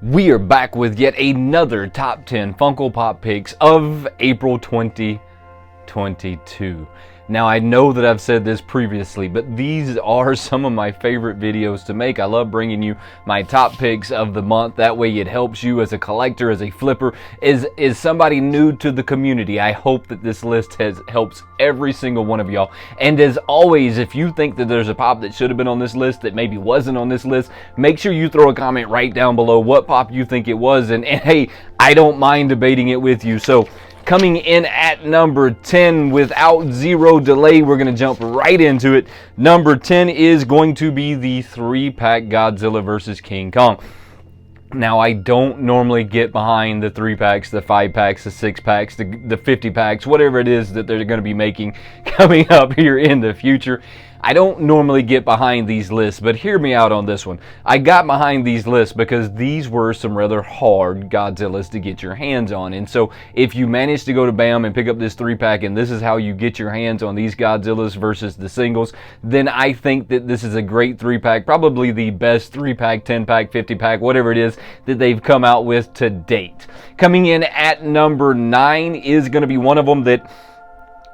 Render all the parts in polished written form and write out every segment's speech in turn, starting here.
We are back with yet another top 10 Funko Pop picks of April 2022. Now, I know that I've said this previously, but these are some of my favorite videos to make. I love bringing you my top picks of the month. That way it helps you as a collector, as a flipper, is somebody new to the community. I hope that this list helps every single one of y'all. And as always, if you think that there's a pop that should have been on this list that maybe wasn't on this list, make sure you throw a comment right down below what pop you think it was. And hey, I don't mind debating it with you. So, coming in at number 10 without zero delay, we're going to jump right into it. Number 10 is going to be the 3-pack Godzilla vs. King Kong. Now, I don't normally get behind the 3-packs, the 5-packs, the 6-packs, the 50-packs, whatever it is that they're going to be making coming up here in the future. I don't normally get behind these lists, but hear me out on this one. I got behind these lists because these were some rather hard Godzillas to get your hands on. And so if you manage to go to BAM and pick up this 3-pack and this is how you get your hands on these Godzillas versus the singles, then I think that this is a great 3-pack, probably the best 3-pack, 10-pack, 50-pack, whatever it is that they've come out with to date. Coming in at number 9 is going to be one of them that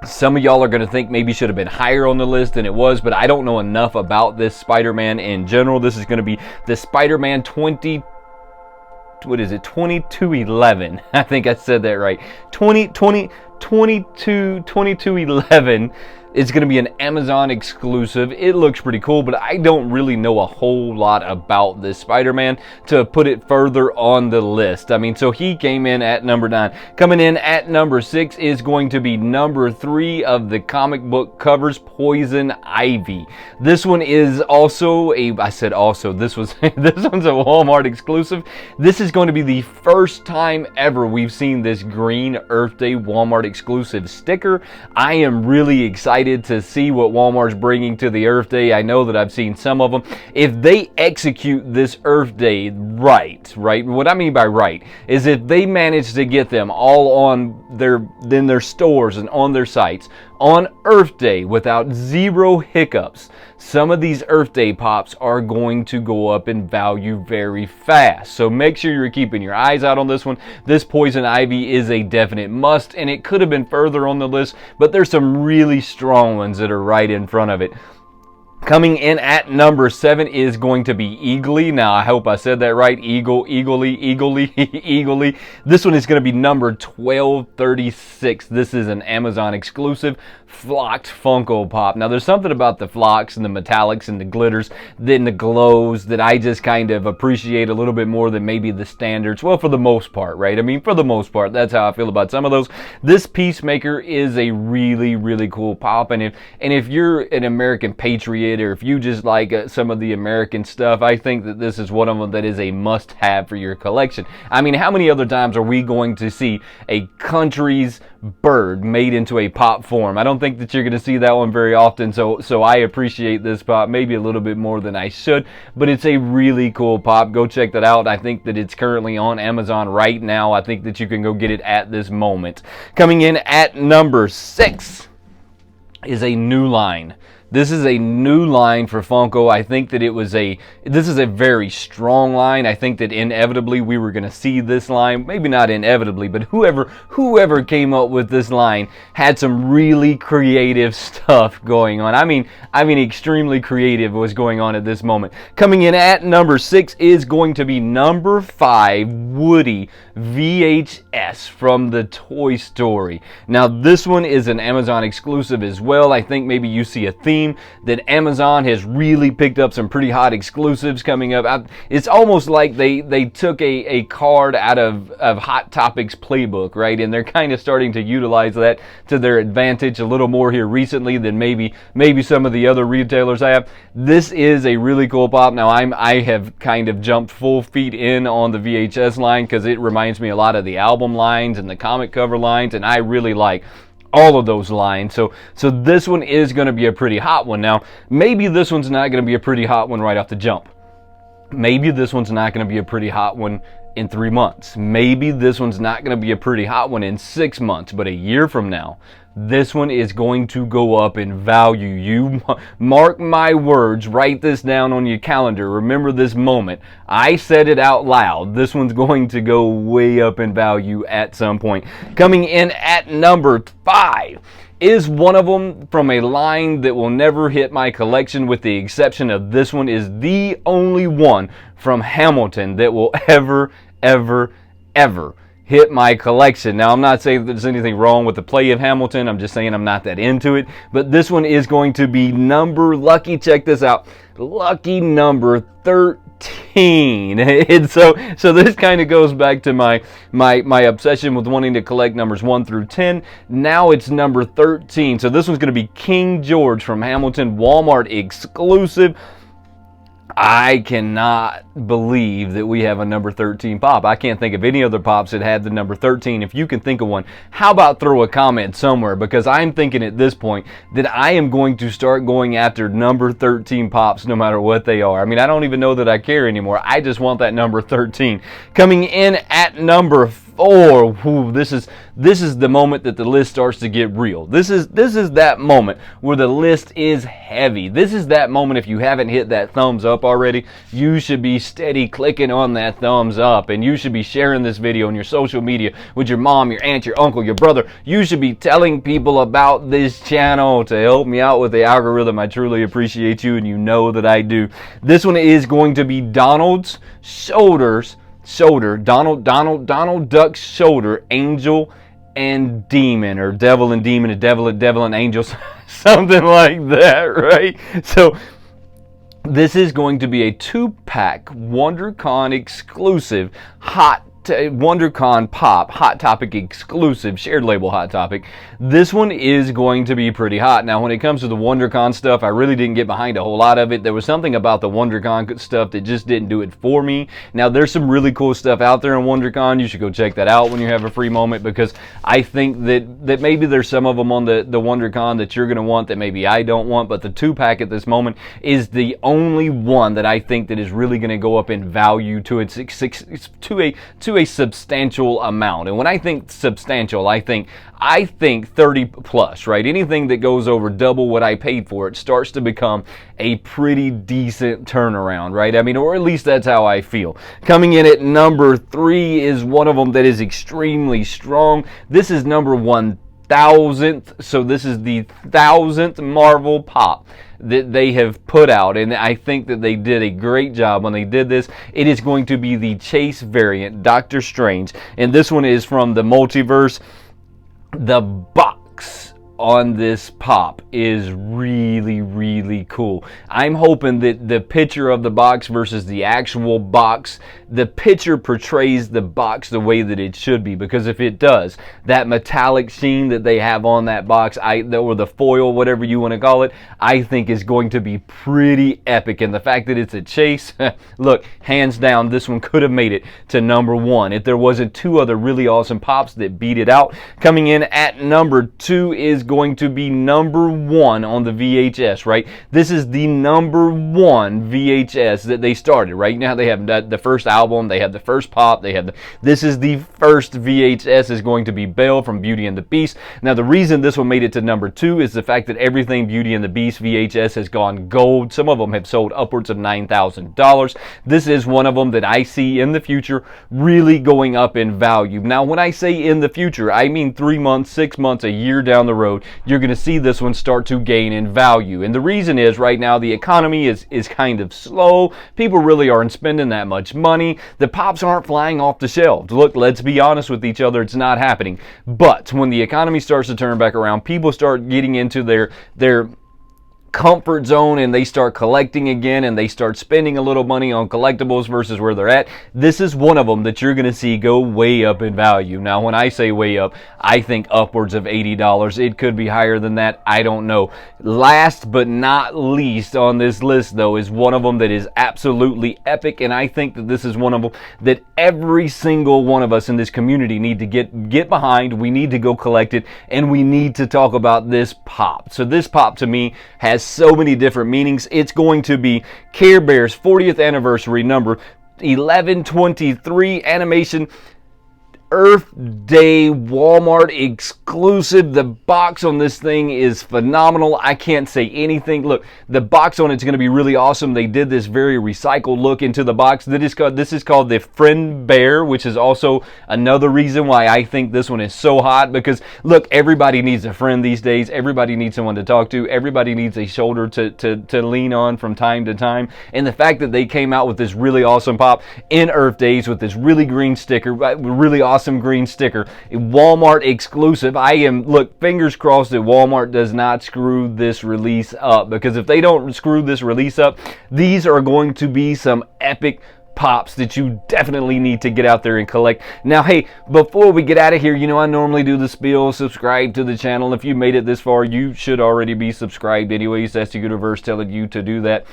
some of y'all are going to think maybe should have been higher on the list than it was, but I don't know enough about this Spider-Man in general. This is going to be the Spider-Man 2211. I think I said that right. 2211. It's going to be an Amazon exclusive. It looks pretty cool, but I don't really know a whole lot about this Spider-Man to put it further on the list. I mean, so he came in at number 9. Coming in at number 6 is going to be number 3 of the comic book covers, Poison Ivy. This one is also this one's a Walmart exclusive. This is going to be the first time ever we've seen this Green Earth Day Walmart exclusive sticker. I am really excited to see what Walmart's bringing to the Earth Day. I know that I've seen some of them. If they execute this Earth Day right, what I mean by right is if they manage to get them all on their stores and on their sites on Earth Day without zero hiccups, some of these Earth Day pops are going to go up in value very fast. So make sure you're keeping your eyes out on this one. This Poison Ivy is a definite must, and it could have been further on the list, but there's some really strong ones that are right in front of it. Coming in at number 7 is going to be Eagly. Now, I hope I said that right. Eagly. This one is going to be number 1236. This is an Amazon exclusive flocked Funko Pop. Now, there's something about the flocks and the metallics and the glitters, then the glows that I just kind of appreciate a little bit more than maybe the standards. Well, for the most part, right? I mean, for the most part, that's how I feel about some of those. This Peacemaker is a really, really cool pop. And if you're an American patriot, or if you just like some of the American stuff, I think that this is one of them that is a must-have for your collection. I mean, how many other times are we going to see a country's bird made into a pop form? I don't think that you're going to see that one very often, so I appreciate this pop maybe a little bit more than I should, but it's a really cool pop. Go check that out. I think that it's currently on Amazon right now. I think that you can go get it at this moment. Coming in at number 6 is a new line. This is a new line for Funko. I think that this is a very strong line. I think that inevitably we were going to see this line. Maybe not inevitably, but whoever came up with this line had some really creative stuff going on. I mean extremely creative was going on at this moment. Coming in at number 6 is going to be number 5, Woody VHS from the Toy Story. Now this one is an Amazon exclusive as well. I think maybe you see a theme that Amazon has really picked up some pretty hot exclusives coming up. It's almost like they took a card out of Hot Topics playbook, right? And they're kind of starting to utilize that to their advantage a little more here recently than maybe some of the other retailers have. This is a really cool pop. Now I have kind of jumped full feet in on the VHS line because it reminds me a lot of the album lines and the comic cover lines, and I really like all of those lines. So this one is going to be a pretty hot one. Now maybe this one's not going to be a pretty hot one right off the jump. Maybe this one's not going to be a pretty hot one in 3 months. Maybe this one's not going to be a pretty hot one in 6 months, but a year from now, this one is going to go up in value. You mark my words, write this down on your calendar. Remember this moment. I said it out loud. This one's going to go way up in value at some point. Coming in at number 5 is one of them from a line that will never hit my collection, with the exception of this one. Is the only one from Hamilton that will ever hit my collection. Now, I'm not saying that there's anything wrong with the play of Hamilton. I'm just saying I'm not that into it. But this one is going to be lucky, check this out, lucky number 13. And so this kind of goes back to my obsession with wanting to collect numbers 1 through 10. Now it's number 13. So this one's going to be King George from Hamilton, Walmart exclusive. I cannot believe that we have a number 13 pop. I can't think of any other pops that had the number 13. If you can think of one, how about throw a comment somewhere? Because I'm thinking at this point that I am going to start going after number 13 pops no matter what they are. I mean, I don't even know that I care anymore. I just want that number 13. Coming in at number 4. Whew, this is the moment that the list starts to get real. This is that moment where the list is heavy. This is that moment, if you haven't hit that thumbs up already, you should be steady clicking on that thumbs up, and you should be sharing this video on your social media with your mom, your aunt, your uncle, your brother. You should be telling people about this channel to help me out with the algorithm. I truly appreciate you, and you know that I do. This one is going to be Donald Duck's shoulder, angel and demon, or devil and demon, or devil and angel, something like that, right? So this is going to be a 2-pack WonderCon exclusive WonderCon Pop Hot Topic exclusive, shared label Hot Topic. This one is going to be pretty hot. Now, when it comes to the WonderCon stuff, I really didn't get behind a whole lot of it. There was something about the WonderCon stuff that just didn't do it for me. Now, there's some really cool stuff out there in WonderCon. You should go check that out when you have a free moment, because I think that maybe there's some of them on the WonderCon that you're going to want that maybe I don't want, but the 2-pack at this moment is the only one that I think that is really going to go up in value to a substantial amount. And when I think substantial, I think 30 plus, right? Anything that goes over double what I paid for it starts to become a pretty decent turnaround, right? I mean, or at least that's how I feel. Coming in at number 3 is one of them that is extremely strong. This is number 1000th, so this is the 1000th Marvel Pop that they have put out, and I think that they did a great job when they did this. It is going to be the Chase variant, Doctor Strange, and this one is from the multiverse. The box on this pop is really cool. I'm hoping that the picture of the box versus the actual box, the picture portrays the box the way that it should be, because if it does, that metallic sheen that they have on that box, or the foil, whatever you want to call it, I think is going to be pretty epic. And the fact that it's a Chase, look, hands down, this one could have made it to number 1 if there wasn't 2 other really awesome pops that beat it out. Coming in at number 2 is going to be number 1 on the VHS, right? This is the number 1 VHS that they started. Right now they have the first album, they have the first pop, this is the first VHS, is going to be Belle from Beauty and the Beast. Now, the reason this one made it to number 2 is the fact that everything Beauty and the Beast VHS has gone gold. Some of them have sold upwards of $9,000. This is one of them that I see in the future really going up in value. Now, when I say in the future, I mean 3 months, 6 months, a year down the road. along, you're going to see this one start to gain in value. And the reason is right now the economy is kind of slow. People really aren't spending that much money. The pops aren't flying off the shelves. Look, let's be honest with each other, it's not happening. But when the economy starts to turn back around, people start getting into their comfort zone and they start collecting again and they start spending a little money on collectibles versus where they're at. This is one of them that you're going to see go way up in value. Now, when I say way up, I think upwards of $80. It could be higher than that. I don't know. Last but not least on this list, though, is one of them that is absolutely epic, and I think that this is one of them that every single one of us in this community need to get behind. We need to go collect it, and we need to talk about this pop. So this pop to me has so many different meanings. It's going to be Care Bears 40th anniversary number 1123 animation Earth Day Walmart exclusive. The box on this thing is phenomenal. I can't say anything. Look, the box on it's going to be really awesome. They did this very recycled look into the box. This is called the Friend Bear, which is also another reason why I think this one is so hot, because look, everybody needs a friend these days. Everybody needs someone to talk to. Everybody needs a shoulder to lean on from time to time. And the fact that they came out with this really awesome pop in Earth Days with this really green sticker, really awesome green sticker, a Walmart exclusive. Look, fingers crossed that Walmart does not screw this release up, because if they don't screw this release up, these are going to be some epic pops that you definitely need to get out there and collect. Now, hey, before we get out of here, you know I normally do the spiel. Subscribe to the channel. If you made it this far, you should already be subscribed anyways. That's the universe telling you to do that.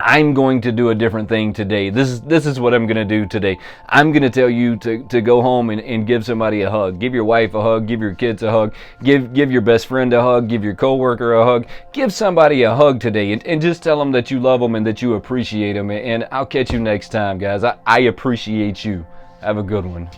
I'm going to do a different thing today. This is what I'm going to do today. I'm going to tell you to go home and give somebody a hug. Give your wife a hug. Give your kids a hug. Give your best friend a hug. Give your coworker a hug. Give somebody a hug today and just tell them that you love them and that you appreciate them. And I'll catch you next time, guys. I appreciate you. Have a good one.